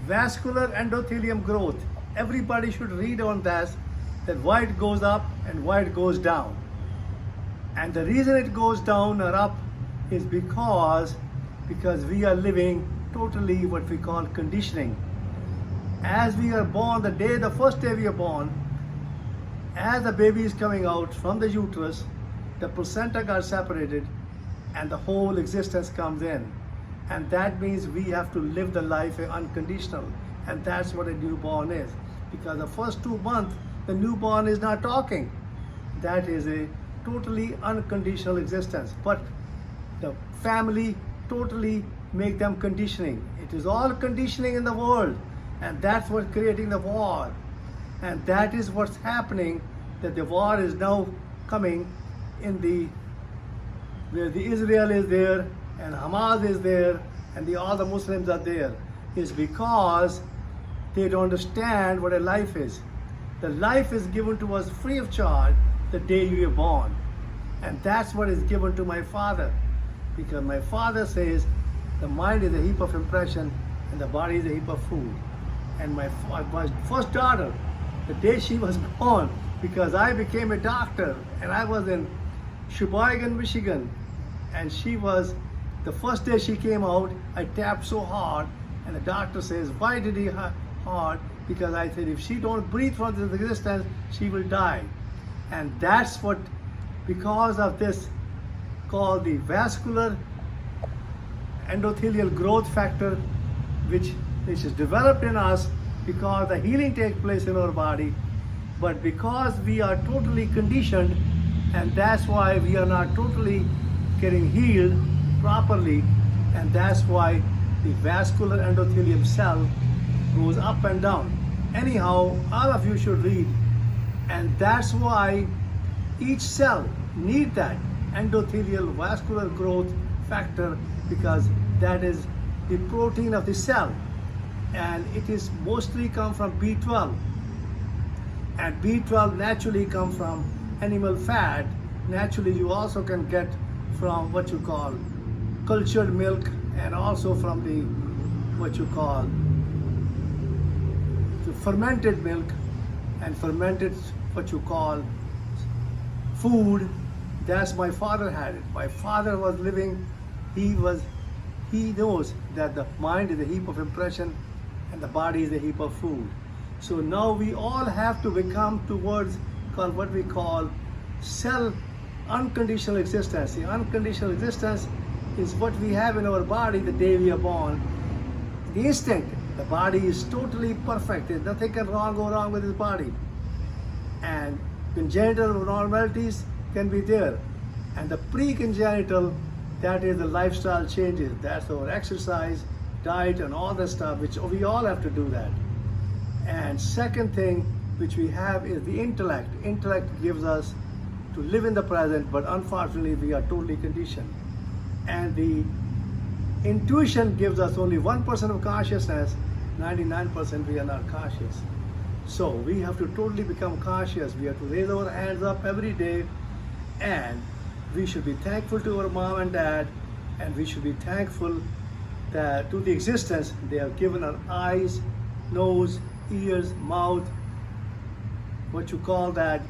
vascular endothelium growth. Everybody should read on that why it goes up and why it goes down. And the reason it goes down or up is because we are living totally what we call conditioning. As we are born, the first day we are born, as the baby is coming out from the uterus, the placenta got separated and the whole existence comes in. And that means we have to live the life unconditional. And that's what a newborn is. Because the first 2 months, the newborn is not talking. That is a totally unconditional existence. But the family totally make them conditioning. It is all conditioning in the world. And that's what's creating the war. And that is what's happening, that the war is now coming where the Israel is there and Hamas is there and all the Muslims are there, is because they don't understand what a life is. The life is given to us free of charge the day you are born. And that's what is given to my father. Because my father says the mind is a heap of impression and the body is a heap of food. And my first daughter, the day she was born, because I became a doctor and I was in Sheboygan, Michigan, and she was, the first day she came out, I tapped so hard, and the doctor says, why did he hard? Because I said, if she don't breathe from this existence, she will die. And that's what, because of this, called the vascular endothelial growth factor, which is developed in us because the healing takes place in our body, but because we are totally conditioned, and that's why we are not totally getting healed properly, and that's why the vascular endothelium cell goes up and down. Anyhow, all of you should read, and that's why each cell needs that endothelial vascular growth factor, because that is the protein of the cell, and it is mostly come from B12, and B12 naturally comes from animal fat. Naturally you also can get from what you call cultured milk, and also from the what you call the fermented milk and fermented what you call food. That's my father had it. My father was living, he knows that the mind is a heap of impression and the body is a heap of food. So now we all have to become towards what we call cell unconditional existence. The unconditional existence is what we have in our body the day we are born. The instant the body is totally perfect, there's nothing can go wrong with his body. And congenital abnormalities can be there. And the pre-congenital, that is the lifestyle changes. That's our exercise, diet, and all that stuff, which we all have to do that. And second thing which we have is the intellect. Intellect gives us to live in the present, but unfortunately we are totally conditioned. And the intuition gives us only 1% of consciousness, 99% we are not conscious. So we have to totally become conscious. We have to raise our hands up every day, and we should be thankful to our mom and dad, and we should be thankful that to the existence they have given our eyes, nose, ears, mouth, what you call that,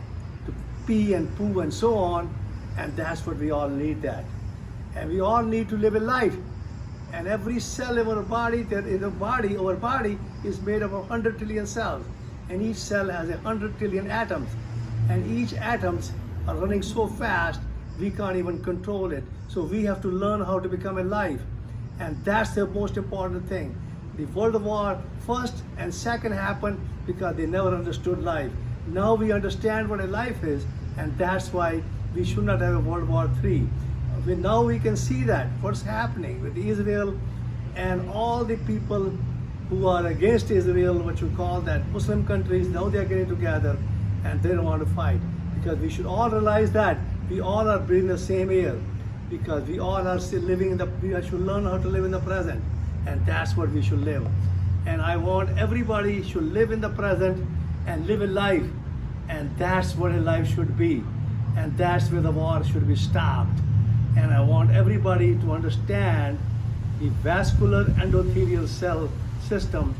to pee and poo and so on. And that's what we all need that. And we all need to live a life. And every cell in our body, our body is made of 100 trillion cells. And each cell has 100 trillion atoms. And each atoms are running so fast, we can't even control it. So we have to learn how to become alive. And that's the most important thing. The World War first and second happened because they never understood life. Now we understand what a life is, and that's why we should not have a World War III. Now we can see that what's happening with Israel and all the people who are against Israel, what you call that Muslim countries, now they are getting together and they don't want to fight. Because we should all realize that we all are breathing the same air, because we all are still living we should learn how to live in the present, and that's what we should live. And I want everybody should live in the present and live a life, and that's what a life should be, and that's where the war should be stopped. And I want everybody to understand the vascular endothelial cell system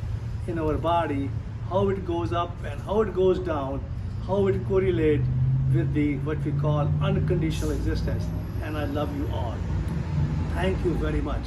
in our body, how it goes up and how it goes down, how it correlates with the what we call unconditional existence. And I love you all. Thank you very much.